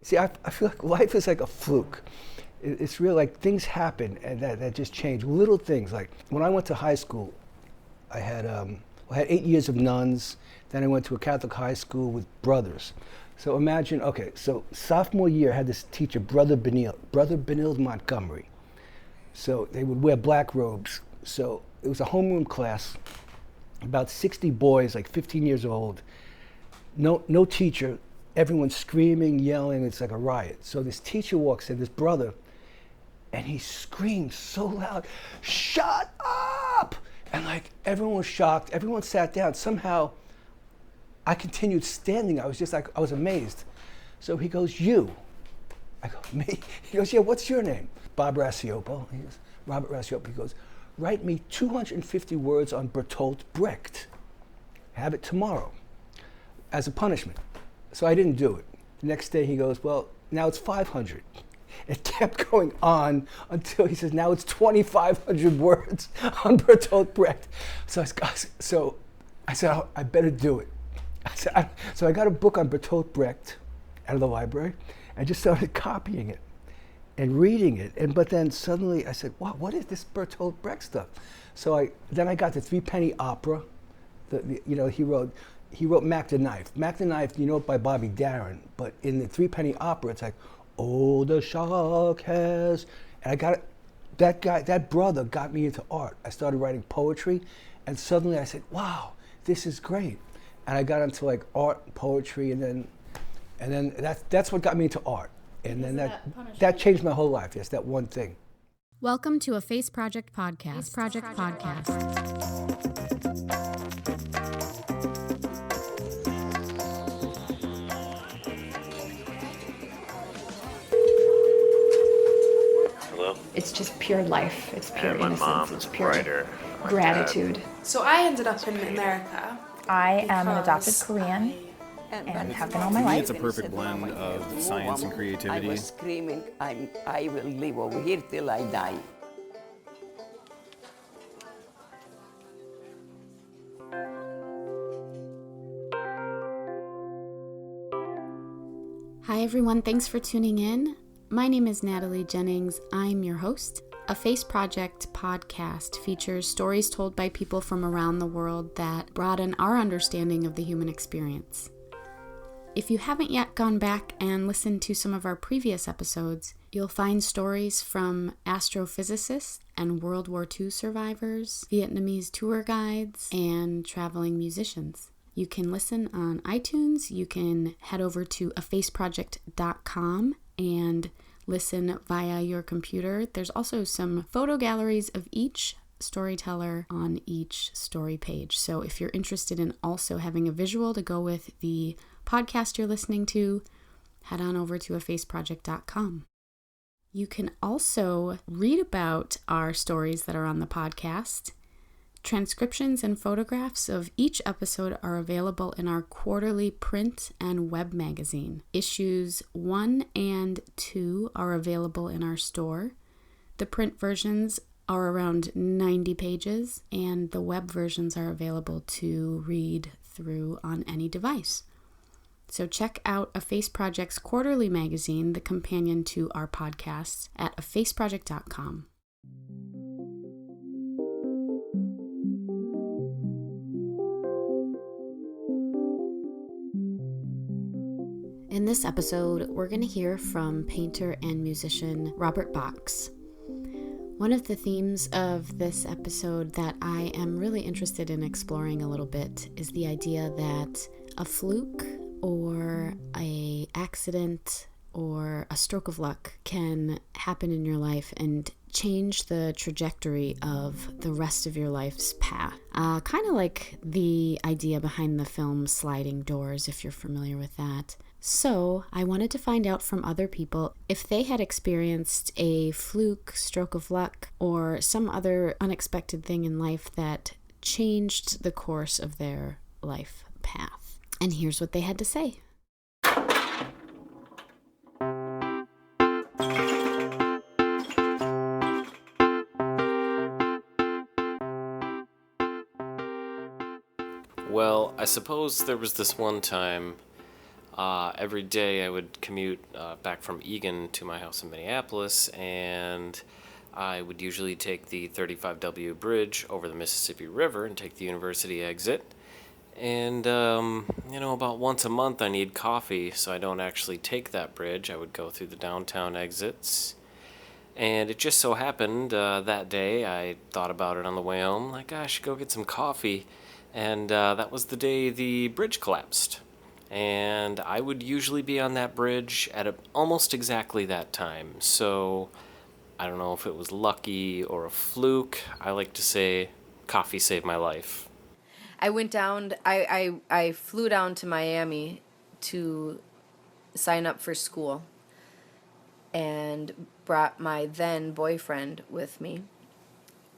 See, I feel like life is like a fluke. It's real, like things happen and that just change. Little things, like when I went to high school, I had 8 years of nuns, then I went to a Catholic high school with brothers. So imagine, okay, so sophomore year I had this teacher, Brother Benil Montgomery. So they would wear black robes. So it was a homeroom class, about 60 boys, like 15 years old. No teacher, everyone's screaming, yelling, it's like a riot. So this teacher walks in, this brother, and he screams so loud, "Shut up!" And like everyone was shocked, everyone sat down. Somehow I continued standing. I was amazed. So he goes, "You." I go, "Me?" He goes, "Yeah, what's your name?" Bob Rassiopo. He goes, Robert Rassiopo. He goes, "Write me 250 words on Bertolt Brecht. Have it tomorrow as a punishment." So I didn't do it. The next day he goes, "Well, now it's 500. It kept going on until he says, "Now it's 2,500 words on Bertolt Brecht." So I said, "Oh, I better do it." So I got a book on Bertolt Brecht out of the library and just started copying it and reading it. But then suddenly I said, "Wow, what is this Bertolt Brecht stuff?" So then I got the Threepenny Opera. He wrote Mac the Knife. Mac the Knife, you know it by Bobby Darin, but in the Threepenny Opera, it's like, "Oh, the shark has," and I got it. That brother got me into art. I started writing poetry, and suddenly I said, "Wow, this is great." And I got into like art, and poetry, and then that's what got me into art. And then that changed my whole life. Yes, that one thing. Welcome to a Face Project podcast. Hello? It's just pure life. It's pure And my innocence. mom It's is a pure writer. gratitude. So I ended up in America. I am an adopted because Korean and have been all my life. It's a perfect blend of science and creativity. I was screaming, I will live over here till I die. Hi everyone, thanks for tuning in. My name is Natalie Jennings. I'm your host. A Face Project podcast features stories told by people from around the world that broaden our understanding of the human experience. If you haven't yet gone back and listened to some of our previous episodes, you'll find stories from astrophysicists and World War II survivors, Vietnamese tour guides, and traveling musicians. You can listen on iTunes. You can head over to afaceproject.com and listen via your computer. There's also some photo galleries of each storyteller on each story page. So if you're interested in also having a visual to go with the podcast you're listening to, head on over to afaceproject.com. You can also read about our stories that are on the podcast. Transcriptions and photographs of each episode are available in our quarterly print and web magazine. Issues 1 and 2 are available in our store. The print versions are around 90 pages, and the web versions are available to read through on any device. So check out A Face Project's quarterly magazine, the companion to our podcasts, at afaceproject.com. In this episode, we're going to hear from painter and musician Robert Box. One of the themes of this episode that I am really interested in exploring a little bit is the idea that a fluke or an accident or a stroke of luck can happen in your life and change the trajectory of the rest of your life's path. Kind of like the idea behind the film Sliding Doors, if you're familiar with that. So I wanted to find out from other people if they had experienced a fluke, stroke of luck, or some other unexpected thing in life that changed the course of their life path. And here's what they had to say. Well, I suppose there was this one time Every day I would commute back from Eagan to my house in Minneapolis, and I would usually take the 35W bridge over the Mississippi River and take the university exit. And, about once a month I need coffee, so I don't actually take that bridge. I would go through the downtown exits. And it just so happened that day I thought about it on the way home, like, I should go get some coffee. And that was the day the bridge collapsed. And I would usually be on that bridge at almost exactly that time. So I don't know if it was lucky or a fluke. I like to say coffee saved my life. I went down, I flew down to Miami to sign up for school and brought my then boyfriend with me.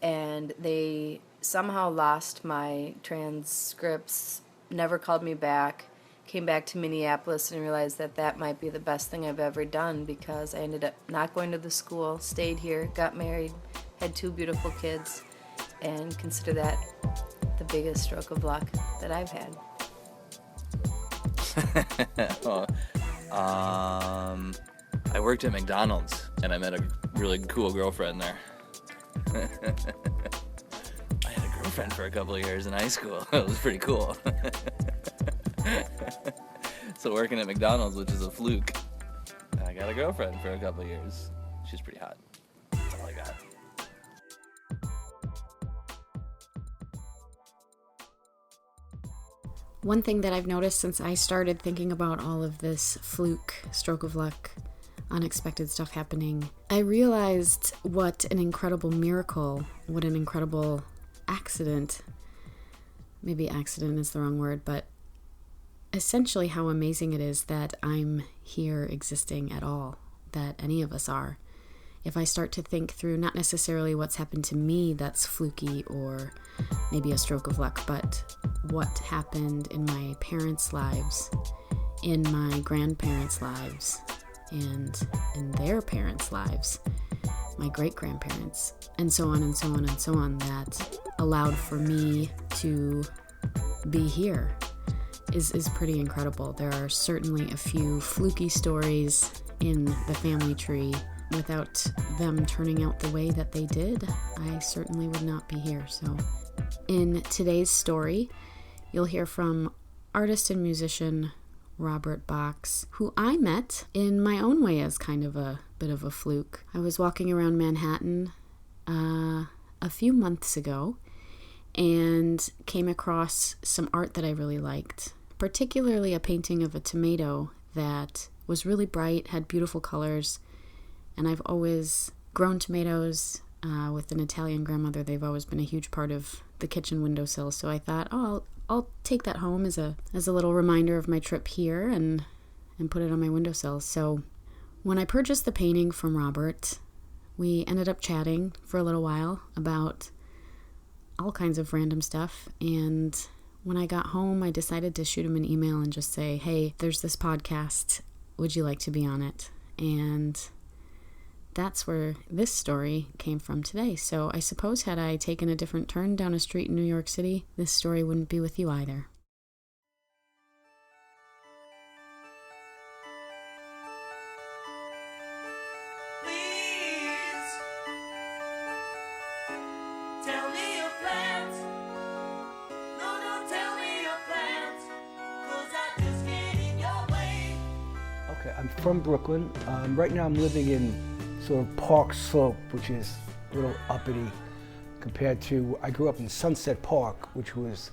And they somehow lost my transcripts, never called me back, came back to Minneapolis and realized that that might be the best thing I've ever done, because I ended up not going to the school, stayed here, got married, had 2 beautiful kids, and consider that the biggest stroke of luck that I've had. I worked at McDonald's and I met a really cool girlfriend there. I had a girlfriend for a couple of years in high school. It was pretty cool. So working at McDonald's, which is a fluke, I got a girlfriend for a couple of years. She's pretty hot. That's all I got. One thing that I've noticed since I started thinking about all of this fluke, stroke of luck, unexpected stuff happening, I realized what an incredible miracle, what an incredible accident, maybe accident is the wrong word, but essentially how amazing it is that I'm here existing at all, that any of us are. If I start to think through not necessarily what's happened to me that's fluky or maybe a stroke of luck, but what happened in my parents' lives, in my grandparents' lives, and in their parents' lives, my great-grandparents, and so on and so on and so on, that allowed for me to be here is pretty incredible. There are certainly a few fluky stories in the family tree. Without them turning out the way that they did, I certainly would not be here. So in today's story, you'll hear from artist and musician Robert Box, who I met in my own way as kind of a bit of a fluke. I was walking around Manhattan a few months ago and came across some art that I really liked, particularly a painting of a tomato that was really bright, had beautiful colors. And I've always grown tomatoes with an Italian grandmother. They've always been a huge part of the kitchen windowsill. So I thought, I'll take that home as a little reminder of my trip here and put it on my windowsill. So when I purchased the painting from Robert, we ended up chatting for a little while about all kinds of random stuff. And when I got home, I decided to shoot him an email and just say, hey, there's this podcast. Would you like to be on it? And that's where this story came from today. So I suppose had I taken a different turn down a street in New York City, this story wouldn't be with you either. Okay, I'm from Brooklyn. Right now I'm living in sort of Park Slope, which is a little uppity compared to, I grew up in Sunset Park, which was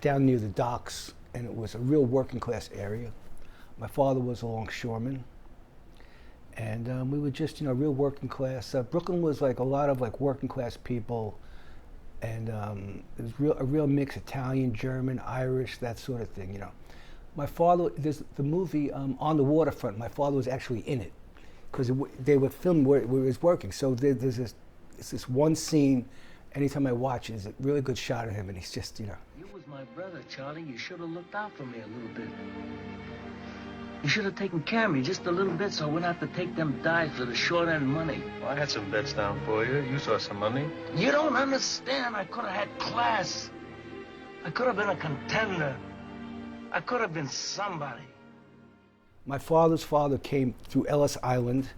down near the docks, and it was a real working class area. My father was a longshoreman, and we were just, real working class. Brooklyn was like a lot of like working class people, and it was a real mix, Italian, German, Irish, that sort of thing, My father, there's the movie On the Waterfront, my father was actually in it, because they were filming where he was working. So there's this one scene, anytime I watch it, there's a really good shot of him, and he's just, You was my brother, Charlie. You should have looked out for me a little bit. You should have taken care of me just a little bit so I wouldn't have to take them dives for the short-end money. Well, I had some bets down for you. You saw some money. You don't understand. I could have had class. I could have been a contender. I could have been somebody. My father's father came through Ellis Island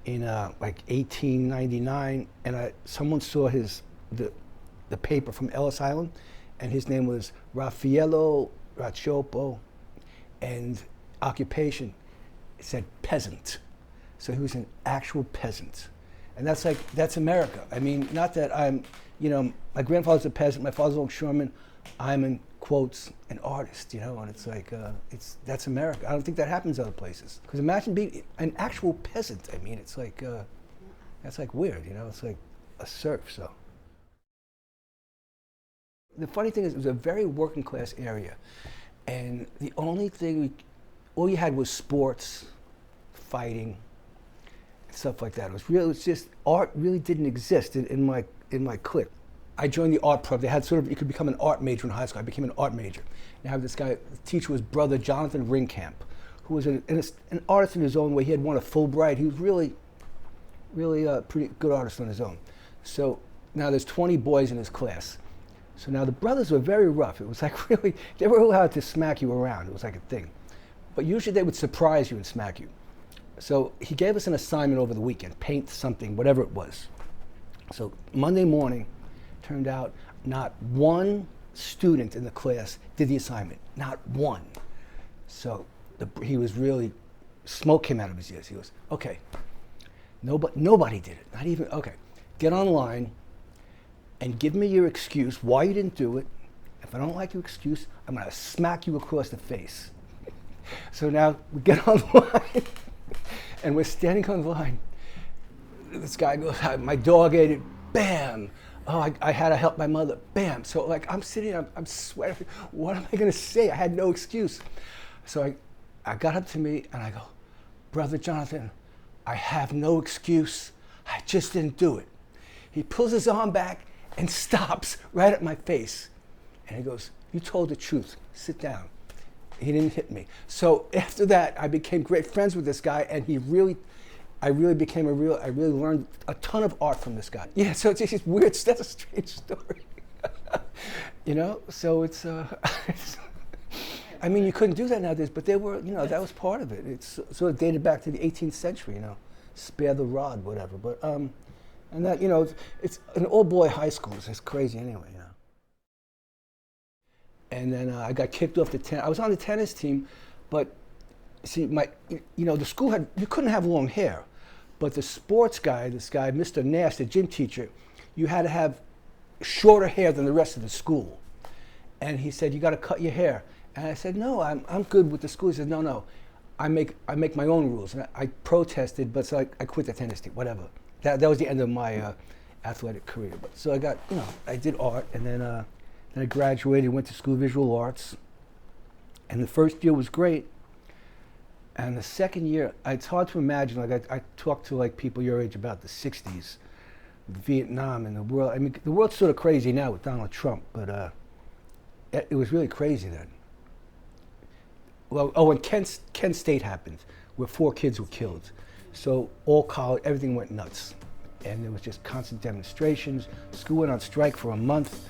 in like 1899, and someone saw the paper from Ellis Island, and his name was Raffaello Racciopo, and occupation, it said peasant. So he was an actual peasant. And that's America. I mean, not that I'm, my grandfather's a peasant, my father's a longshoreman, I'm in quotes an artist, and it's like, that's America. I don't think that happens other places. Because imagine being an actual peasant. I mean, it's like, that's like weird, it's like a serf, so. The funny thing is, it was a very working class area. And the only thing, all you had was sports, fighting, stuff like that. It's just, art really didn't exist in my clique. I joined the art program. They had you could become an art major in high school. I became an art major. And I have this guy, the teacher was brother Jonathan Ringkamp, who was an artist in his own way. He had won a Fulbright. He was really a pretty good artist on his own. So now there's 20 boys in his class. So now the brothers were very rough. It was like really, they were allowed to smack you around. It was like a thing. But usually they would surprise you and smack you. So he gave us an assignment over the weekend, paint something, whatever it was. So Monday morning, turned out not one student in the class did the assignment, not one. So he was really, smoke came out of his ears. He goes, okay, nobody did it, not even, okay, get online and give me your excuse why you didn't do it. If I don't like your excuse, I'm gonna smack you across the face. So now we get online and we're standing on the line. This guy goes, my dog ate it, bam. Oh, I had to help my mother, bam. So like I'm sitting, I'm sweating. What am I gonna say? I had no excuse. So I got up to me and I go, Brother Jonathan, I have no excuse. I just didn't do it. He pulls his arm back and stops right at my face. And he goes, you told the truth, sit down. He didn't hit me. So after that, I became great friends with this guy, and I really learned a ton of art from this guy. Yeah, so it's just weird, that's a strange story. So it's, I mean, you couldn't do that nowadays, but they were, that was part of it. It's sort of dated back to the 18th century, spare the rod, whatever. But, and that, it's an all-boy high school, so it's crazy anyway, And then I got kicked off the tennis. I was on the tennis team, but see, the school you couldn't have long hair, but the sports guy, this guy, Mr. Nash, the gym teacher, you had to have shorter hair than the rest of the school. And he said, you got to cut your hair. And I said, no, I'm good with the school. He said, no, I make my own rules. And I protested, but so I quit the tennis team, whatever. That was the end of my athletic career. But so I got, I did art, and then I graduated, went to school of visual arts. And the first year was great. And the second year, it's hard to imagine, like I talked to like people your age about the 60s, Vietnam and the world. I mean, the world's sort of crazy now with Donald Trump, but it was really crazy then. Well, when Kent State happened, where 4 kids were killed. So all college, everything went nuts. And there was just constant demonstrations. School went on strike for a month.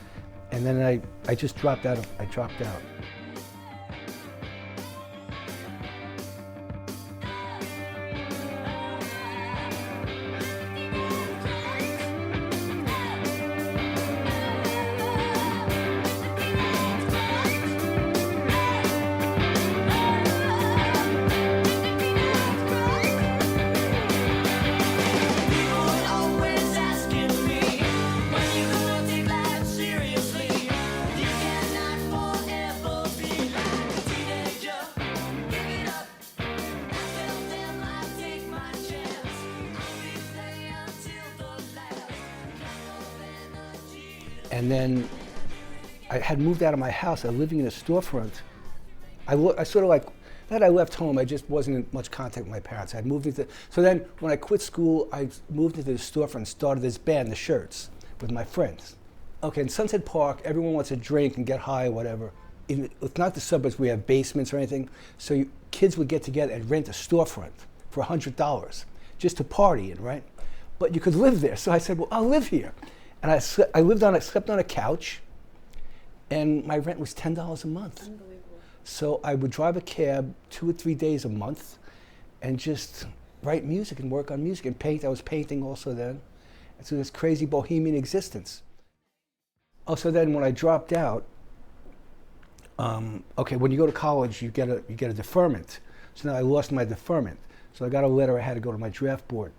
And then I just dropped out. I dropped out. And then I had moved out of my house. I was living in a storefront. I sort of like, that I left home, I just wasn't in much contact with my parents. I'd moved into, so then when I quit school, I moved into the storefront and started this band, The Shirts, with my friends. Okay, in Sunset Park, everyone wants to drink and get high or whatever. It's not the suburbs where we have basements or anything, so kids would get together and rent a storefront for $100 just to party in, right? But you could live there, so I said, well, I'll live here. And I slept on a couch, and my rent was $10 a month. So I would drive a cab 2 or 3 days a month and just write music and work on music and paint. I was painting also then. And so this crazy bohemian existence. Also then when I dropped out, okay, when you go to college, you get a deferment. So now I lost my deferment. So I got a letter, I had to go to my draft board.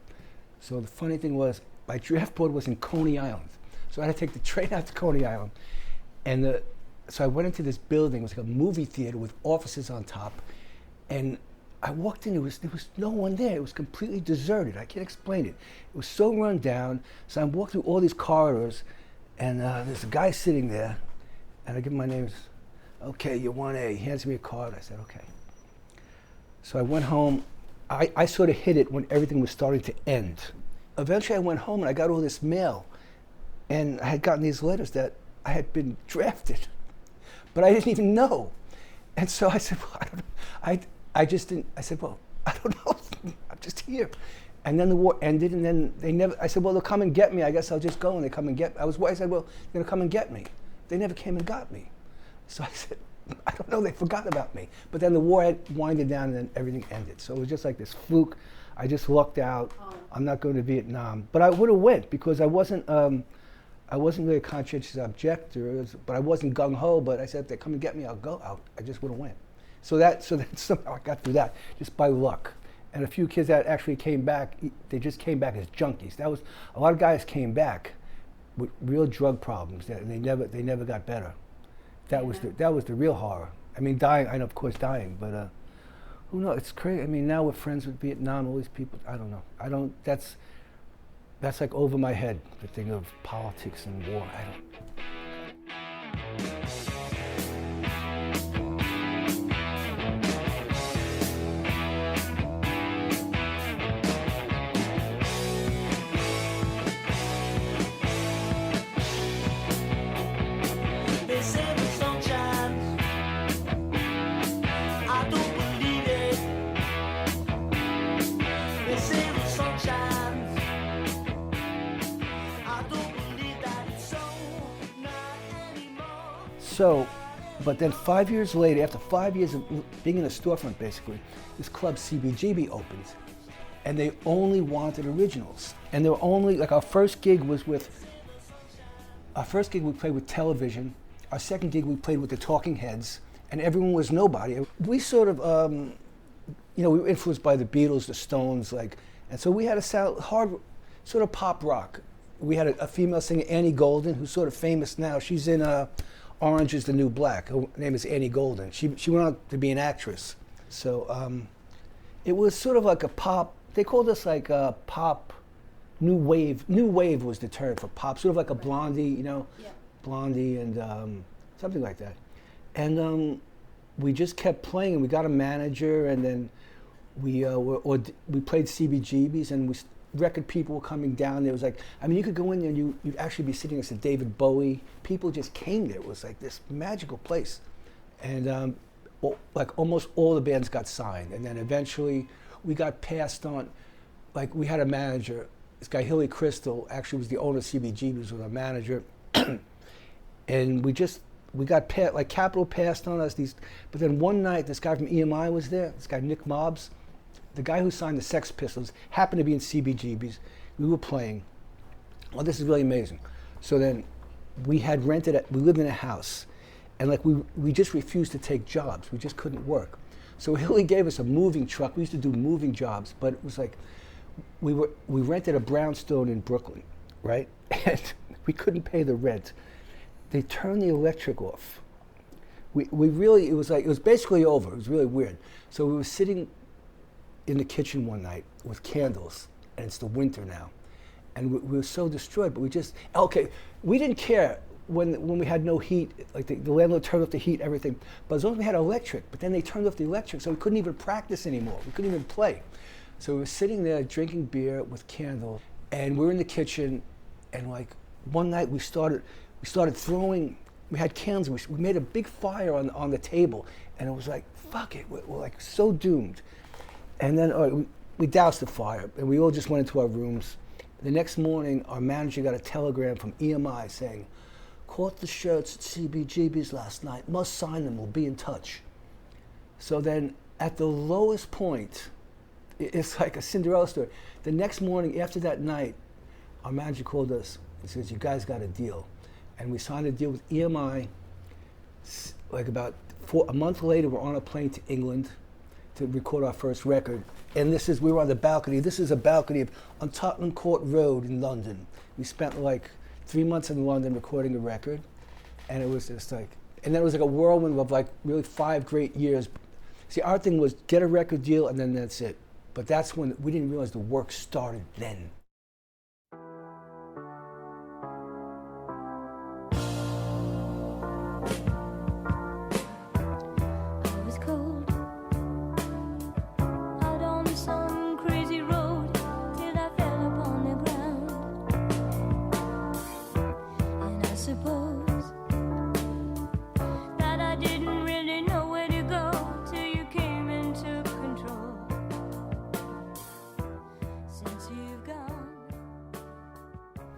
So the funny thing was, my draft board was in Coney Island. So I had to take the train out to Coney Island. And so I went into this building, it was like a movie theater with offices on top. And I walked in, there was no one there. It was completely deserted. I can't explain it. It was so run down. So I'm walking through all these corridors, and there's a guy sitting there, and I give him my name. Okay, you're 1A. He hands me a card. I said, okay. So I went home. I sort of hit it when everything was starting to end. Eventually I went home and I got all this mail, and I had gotten these letters that I had been drafted, but I didn't even know. And so I said, well, I don't know. I just didn't, I said, well, I don't know, I'm just here. And then the war ended, and then they never, I said, well, they'll come and get me, I guess I'll just go, and they come and get me. I said, well, they're gonna come and get me. They never came and got me. So I said, I don't know, they forgot about me. But then the war had winded down, and then everything ended. So it was just like this fluke. I just lucked out. I'm not going to Vietnam. But I would have went, because I wasn't really a conscientious objector, but I wasn't gung-ho, but I said, if they come and get me, I'll go. I just would have went. So that somehow I got through that, just by luck. And a few kids that actually came back, they just came back as junkies. That was, a lot of guys came back with real drug problems, and they never got better. That was the real horror. I mean, dying, I know, of course, dying, but who knows, it's crazy. I mean, now we're friends with Vietnam, all these people, I don't know. That's like over my head, the thing of politics and war, I don't. So, but then 5 years later, after 5 years of being in a storefront basically, this club CBGB opens, and they only wanted originals. And they were only, like our first gig we played with Television. Our second gig we played with the Talking Heads, and everyone was nobody. We sort of, we were influenced by the Beatles, the Stones, and so we had a sound, hard, sort of pop rock. We had a female singer, Annie Golden, who's sort of famous now. She's in Orange is the New Black. Her name is Annie Golden. She went on to be an actress. So it was sort of like a pop, they called us like a pop, new wave. New wave was the term for pop, sort of like a Blondie, Blondie and something like that. And we just kept playing, and we got a manager, and then we played CBGBs, and record people were coming down there. It was like, I mean, you could go in there and you'd actually be sitting next to David Bowie. People just came there. It was like this magical place. And like almost all the bands got signed. And then eventually we got passed on. Like we had a manager, this guy Hilly Crystal actually was the owner of CBGB, was our manager. And we got like Capitol passed on us. But then one night this guy from EMI was there, this guy Nick Mobbs. The guy who signed the Sex Pistols happened to be in CBGBs. We were playing. Well, this is really amazing. So then we lived in a house, and like we just refused to take jobs. We just couldn't work. So Hilly gave us a moving truck. We used to do moving jobs, but it was like, we rented a brownstone in Brooklyn, right? And we couldn't pay the rent. They turned the electric off. It was basically over. It was really weird. So we were sitting in the kitchen one night with candles, and it's the winter now. And we were so destroyed, but we didn't care when we had no heat, like the landlord turned off the heat, everything, but as long as we had electric, but then they turned off the electric, so we couldn't even practice anymore. We couldn't even play. So we were sitting there drinking beer with candles, and we were in the kitchen, and like one night we started throwing, we had candles, we made a big fire on the table, and it was like, fuck it, we're like so doomed. And then we doused the fire, and we all just went into our rooms. The next morning, our manager got a telegram from EMI saying, caught the shirts at CBGB's last night, must sign them, we'll be in touch. So then at the lowest point, it's like a Cinderella story. The next morning after that night, our manager called us and says, you guys got a deal. And we signed a deal with EMI. Like about a month later, we're on a plane to England to record our first record. And we were on the balcony. This is a balcony of on Tottenham Court Road in London. We spent like 3 months in London recording a record. And it was just like, and then it was like a whirlwind of like really 5 great years. See, our thing was get a record deal and then that's it. But that's when we didn't realize the work started then.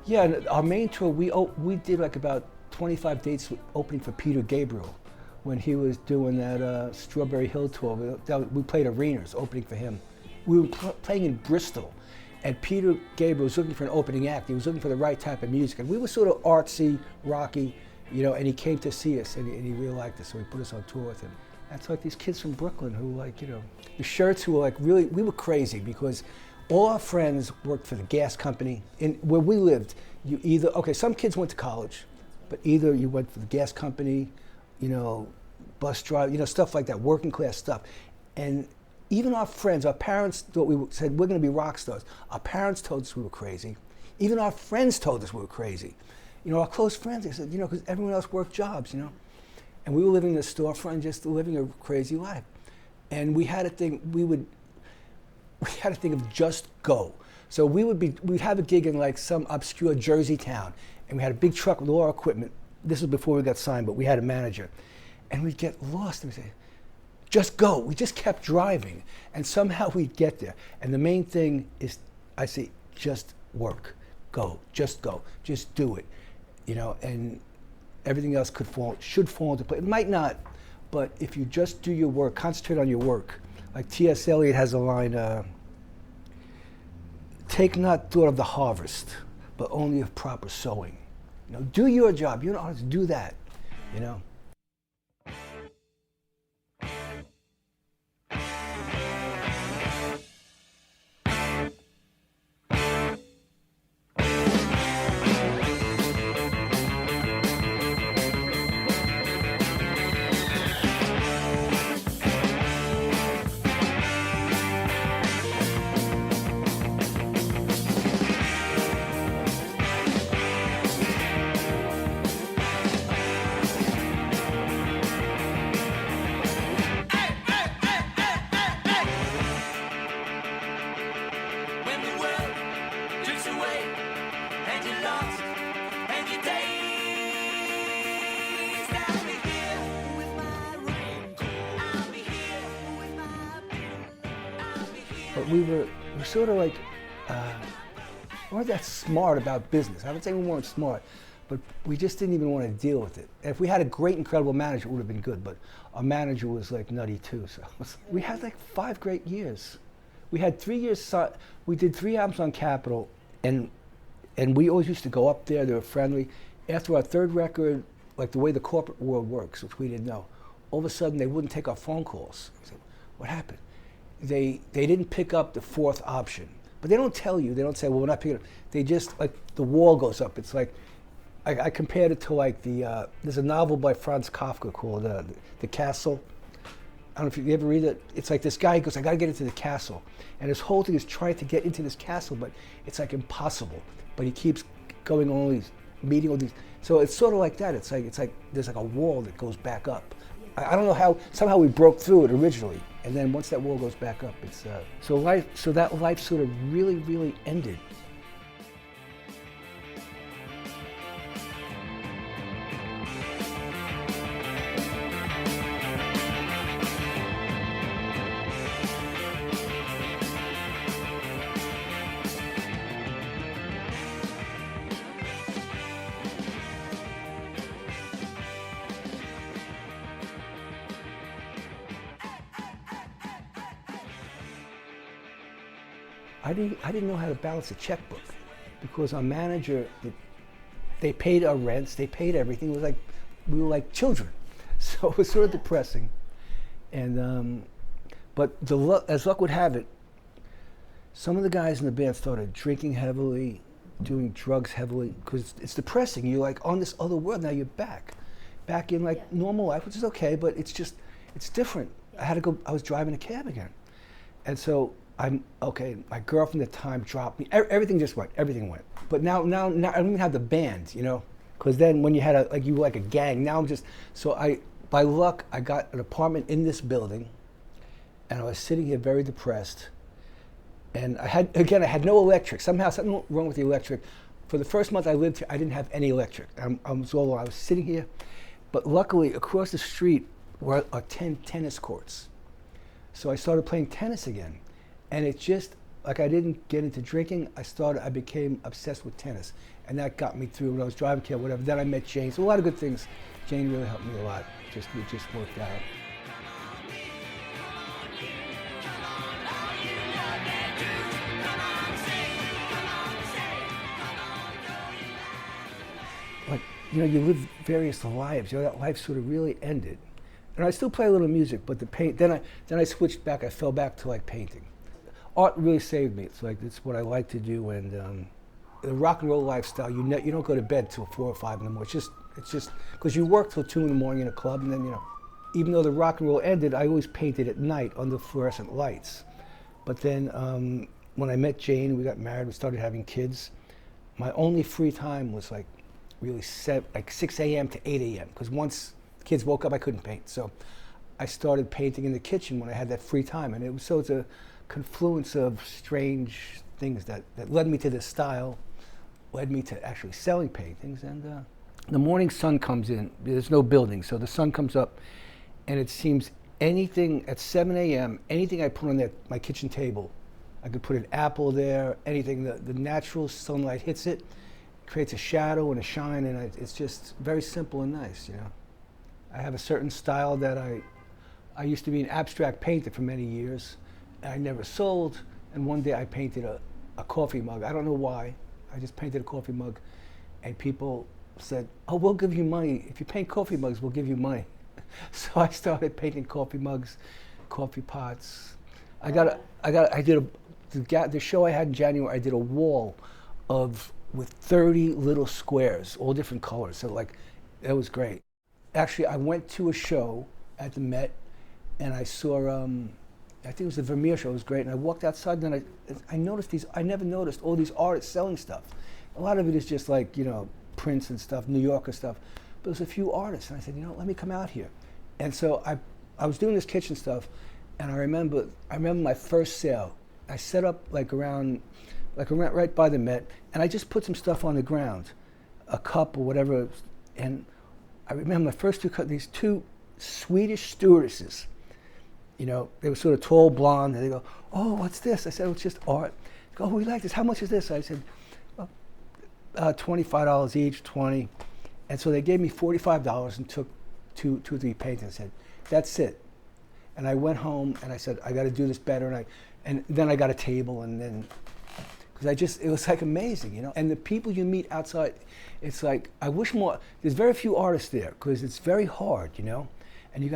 Yeah, and our main tour, we did like about 25 dates opening for Peter Gabriel when he was doing that Strawberry Hill tour. We played arenas opening for him. We were playing in Bristol, and Peter Gabriel was looking for an opening act. He was looking for the right type of music, and we were sort of artsy, rocky, you know, and he came to see us, and he really liked us, so he put us on tour with him. That's like these kids from Brooklyn who, like, you know, the shirts who were like really, we were crazy because all our friends worked for the gas company. Where we lived, you either, okay, some kids went to college, but either you went for the gas company, you know, bus driver, you know, stuff like that, working class stuff. And even our friends, our parents thought said, we're gonna be rock stars. Our parents told us we were crazy. Even our friends told us we were crazy. You know, our close friends, they said, you know, because everyone else worked jobs, you know. And we were living in the storefront, just living a crazy life. And we had a thing, we had a thing of just go. So we'd have a gig in like some obscure Jersey town, and we had a big truck with all our equipment. This was before we got signed, but we had a manager. And we'd get lost and we'd say, just go. We just kept driving, and somehow we'd get there. And the main thing is, I say, just work, go, just do it, you know, and everything else should fall into place. It might not, but if you just do your work, concentrate on your work. Like T.S. Eliot has a line, take not thought of the harvest, but only of proper sowing. You know, do your job. You know how to do that, you know. But we were sort of like, we weren't that smart about business. I would say we weren't smart, but we just didn't even want to deal with it. And if we had a great, incredible manager, it would have been good, but our manager was like nutty too, so. We had like 5 great years. We had 3 years, we did 3 albums on Capitol, and we always used to go up there, they were friendly. After our 3rd record, like the way the corporate world works, which we didn't know, all of a sudden they wouldn't take our phone calls. I said, what happened? They didn't pick up the 4th option. But they don't tell you, they don't say, well, we're not picking it up. They just, like, the wall goes up. It's like, I compared it to like there's a novel by Franz Kafka called The Castle. I don't know if you ever read it. It's like this guy goes, I gotta get into the castle. And his whole thing is trying to get into this castle, but it's like impossible. But he keeps going on all these, meeting all these. So it's sort of like that. It's like there's like a wall that goes back up. I don't know how, somehow we broke through it originally. And then once that wall goes back up, it's, so that life sort of really, really ended. I didn't know how to balance a checkbook because our manager, they paid our rents, they paid everything. It was like, we were like children. So it was sort of depressing. And, but as luck would have it, some of the guys in the band started drinking heavily, doing drugs heavily, because it's depressing. You're like on this other world, now you're back in like normal life, which is okay, but it's different. I was driving a cab again. And so my girlfriend at the time dropped me. Everything went. But now I don't even have the band, you know? Because then when you had you were like a gang, now by luck, I got an apartment in this building, and I was sitting here very depressed. And I had no electric. Somehow, something wrong with the electric. For the first month I lived here, I didn't have any electric. I was sitting here, but luckily across the street were 10 tennis courts. So I started playing tennis again. And it just, like I didn't get into drinking, I became obsessed with tennis. And that got me through when I was driving care, whatever. Then I met Jane, so a lot of good things. Jane really helped me a lot. It just worked out. Like, you know, you live various lives. You know, that life sort of really ended. And I still play a little music, but then I switched back. I fell back to like painting. Art really saved me. It's what I like to do, and the rock and roll lifestyle. You don't go to bed till 4 or 5 in the morning. It's just because you work till 2 in the morning in a club, and then you know. Even though the rock and roll ended, I always painted at night under fluorescent lights. But then when I met Jane, we got married, we started having kids. My only free time was like really 6 a.m. to 8 a.m. because once kids woke up, I couldn't paint. So I started painting in the kitchen when I had that free time, and it's a confluence of strange things that led me to this style, led me to actually selling paintings. And the morning sun comes in. There's no building, so the sun comes up, and it seems anything at 7 a.m., anything I put on my kitchen table, I could put an apple there, anything, the natural sunlight hits it, creates a shadow and a shine, and it's just very simple and nice, you know. I have a certain style that I used to be an abstract painter for many years, and I never sold, and one day I painted a coffee mug. I don't know why. I just painted a coffee mug, and people said, "Oh, we'll give you money. If you paint coffee mugs, we'll give you money." So I started painting coffee mugs, coffee pots. The show I had in January, I did a wall with 30 little squares, all different colors. So like, it was great. Actually, I went to a show at the Met, and I saw, I think it was the Vermeer show. It was great. And I walked outside, and I noticed I never noticed all these artists selling stuff. A lot of it is just like, you know, prints and stuff, New Yorker stuff. But there's a few artists, and I said, you know, let me come out here. And so I was doing this kitchen stuff, and I remember my first sale. I set up like around right by the Met, and I just put some stuff on the ground, a cup or whatever. And I remember my first these two Swedish stewardesses, you know, they were sort of tall, blonde, and they go, "Oh, what's this?" I said, "Oh, it's just art." They go, "Oh, we like this. How much is this?" I said, well, $25 each, 20. And so they gave me $45 and took two or three paintings and said, "That's it." And I went home and I said, "I got to do this better." And then I got a table, and then, because it was like amazing, you know. And the people you meet outside, it's like, I wish more, there's very few artists there, because it's very hard, you know. And you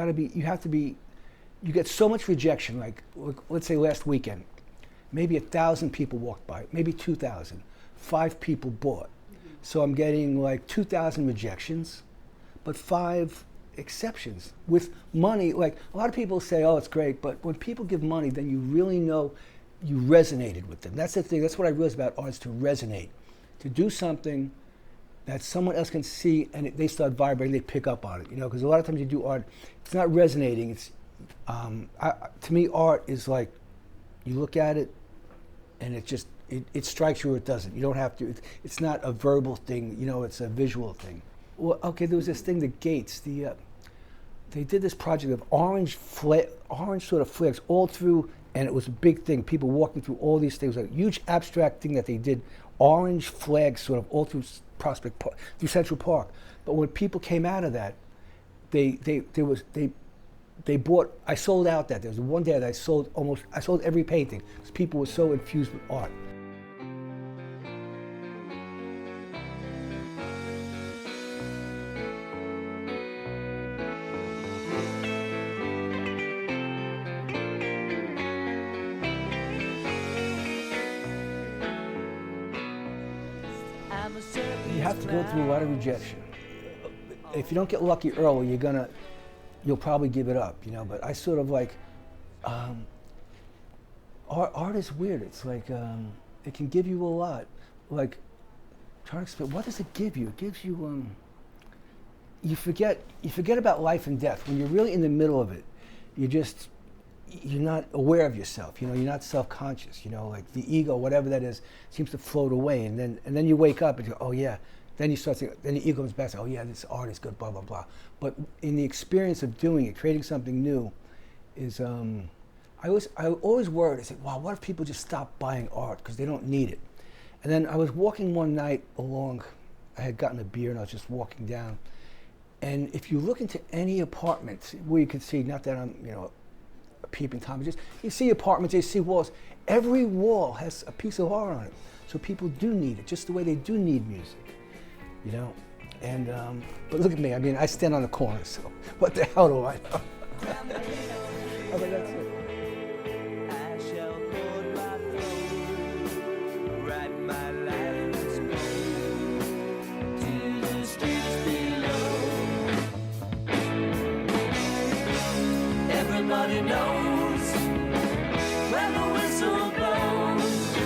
get so much rejection, like let's say last weekend, maybe 1,000 people walked by, maybe 2,000, 5 people bought. So I'm getting like 2,000 rejections, but 5 exceptions with money. Like a lot of people say, "Oh, it's great," but when people give money, then you really know you resonated with them. That's the thing. That's what I realized about art, is to resonate, to do something that someone else can see, and they start vibrating. They pick up on it, you know. Because a lot of times you do art, it's not resonating. It's to me, art is like, you look at it, and it strikes you or it doesn't. You don't have to. It's not a verbal thing, you know. It's a visual thing. Well, okay, there was this thing, the Gates. They did this project of orange sort of flags all through, and it was a big thing. People walking through all these things, like a huge abstract thing that they did, orange flags sort of all through Prospect Park, through Central Park. But when people came out of that, they I sold out that. There was one day that I sold every painting because people were so infused with art. You have to go through a lot of rejection. If you don't get lucky early, you'll probably give it up, you know. But I sort of like, art is weird. It's like, it can give you a lot. Like, trying to explain, what does it give you? It gives you, you forget about life and death. When you're really in the middle of it, you're not aware of yourself, you know, you're not self-conscious, you know, like the ego, whatever that is, seems to float away, and then you wake up and you go, oh yeah, then you start thinking, then the ego comes back and says, oh yeah, this art is good, blah, blah, blah. But in the experience of doing it, creating something new, is, I always worried, I said, wow, what if people just stop buying art because they don't need it? And then I was walking one night along, I had gotten a beer and I was just walking down, and if you look into any apartment where you can see, not that I'm, you know, a peeping Tom, just you see apartments, you see walls. Every wall has a piece of art on it. So people do need it, just the way they do need music, you know. And but look at me. I mean, I stand on the corner, so what the hell do I know? I mean, that's it. Everybody knows when the whistle blows,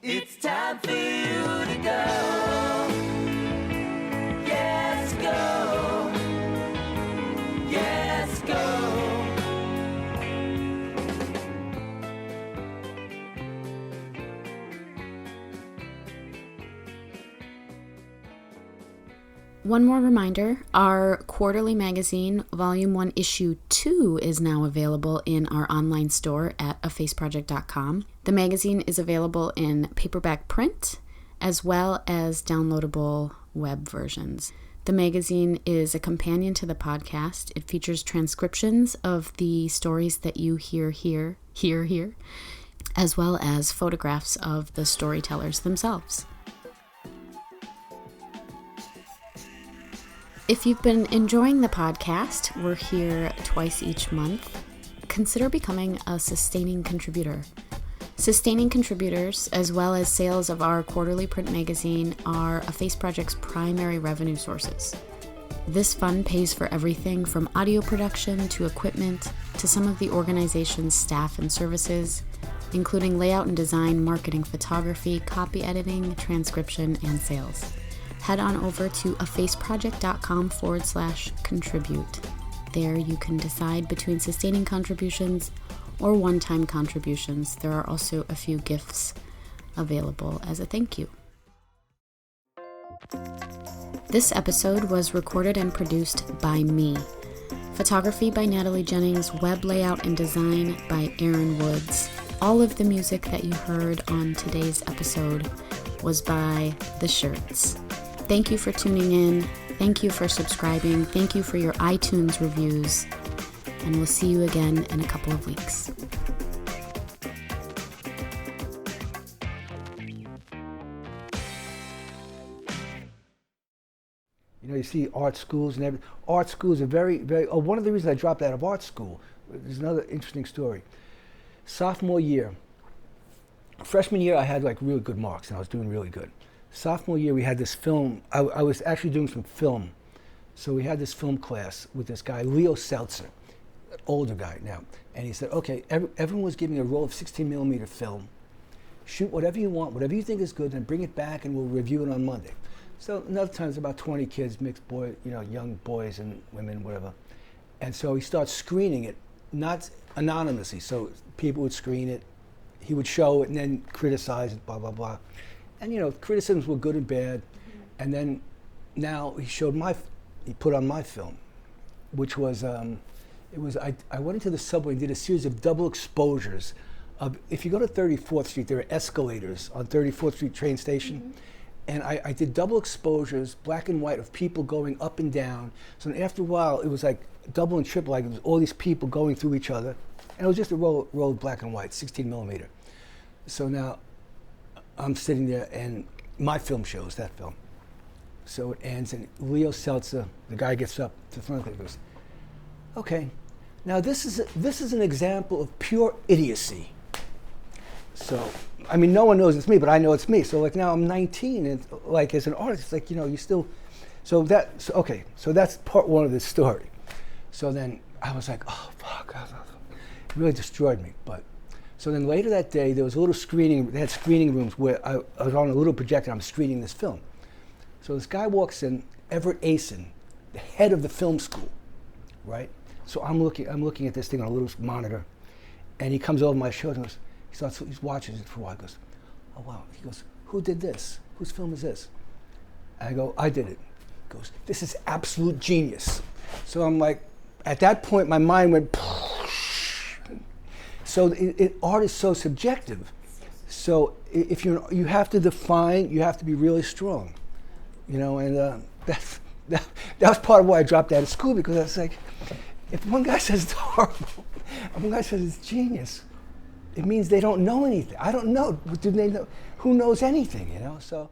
it's time for you to go. Yes, go. Yes, go. One more reminder, our quarterly magazine, Volume 1, Issue 2, is now available in our online store at afaceproject.com. The magazine is available in paperback print, as well as downloadable web versions. The magazine is a companion to the podcast. It features transcriptions of the stories that you hear here, as well as photographs of the storytellers themselves. If you've been enjoying the podcast, we're here twice each month. Consider becoming a sustaining contributor. Sustaining contributors, as well as sales of our quarterly print magazine, are A Face Project's primary revenue sources. This fund pays for everything from audio production to equipment to some of the organization's staff and services, including layout and design, marketing, photography, copy editing, transcription, and sales. Head on over to afaceproject.com/contribute. There you can decide between sustaining contributions or one-time contributions. There are also a few gifts available as a thank you. This episode was recorded and produced by me. Photography by Natalie Jennings, web layout and design by Aaron Woods. All of the music that you heard on today's episode was by The Shirts. Thank you for tuning in. Thank you for subscribing. Thank you for your iTunes reviews. And we'll see you again in a couple of weeks. You know, you see art schools and everything. Art schools are very, very, one of the reasons I dropped out of art school, there's another interesting story. Sophomore year, freshman year I had like really good marks and I was doing really good. Sophomore year we had this film, I was actually doing some film. So we had this film class with this guy, Leo Seltzer, an older guy now. And he said, okay, everyone was giving a roll of 16mm film. Shoot whatever you want, whatever you think is good, then bring it back and we'll review it on Monday. So another time it's about 20 kids, mixed boy, you know, young boys and women, whatever. And so he starts screening it, not anonymously. So people would screen it, he would show it and then criticize it, blah, blah, blah. And you know, criticisms were good and bad. And then now he put on my film, which was, I went into the subway and did a series of double exposures of, if you go to 34th Street, there are escalators on 34th Street train station. Mm-hmm. And I did double exposures, black and white, of people going up and down. So after a while, it was like double and triple, like it was all these people going through each other. And it was just a roll of black and white, 16 millimeter. So now I'm sitting there and my film shows that film. So it ends and Leo Seltzer, the guy gets up to the front and goes, okay, now this is an example of pure idiocy. So, I mean, no one knows it's me, but I know it's me. So like now I'm 19 and like as an artist, it's like, you know, you still, so that's part one of this story. So then I was like, oh fuck, it really destroyed me. But so then later that day, there was a little screening, they had screening rooms where I was on a little projector, I'm screening this film. So this guy walks in, Everett Asen, the head of the film school, right? So I'm looking at this thing on a little monitor, and he comes over my shoulder and goes, he's watching it for a while, he goes, oh wow, he goes, who did this? Whose film is this? And I go, I did it. He goes, this is absolute genius. So I'm like, at that point my mind went, so art is so subjective. So if you have to define, you have to be really strong, you know, and that was part of why I dropped out of school, because I was like, if one guy says it's horrible, and one guy says it's genius, it means they don't know anything. I don't know. Do they know? Who knows anything, you know? So.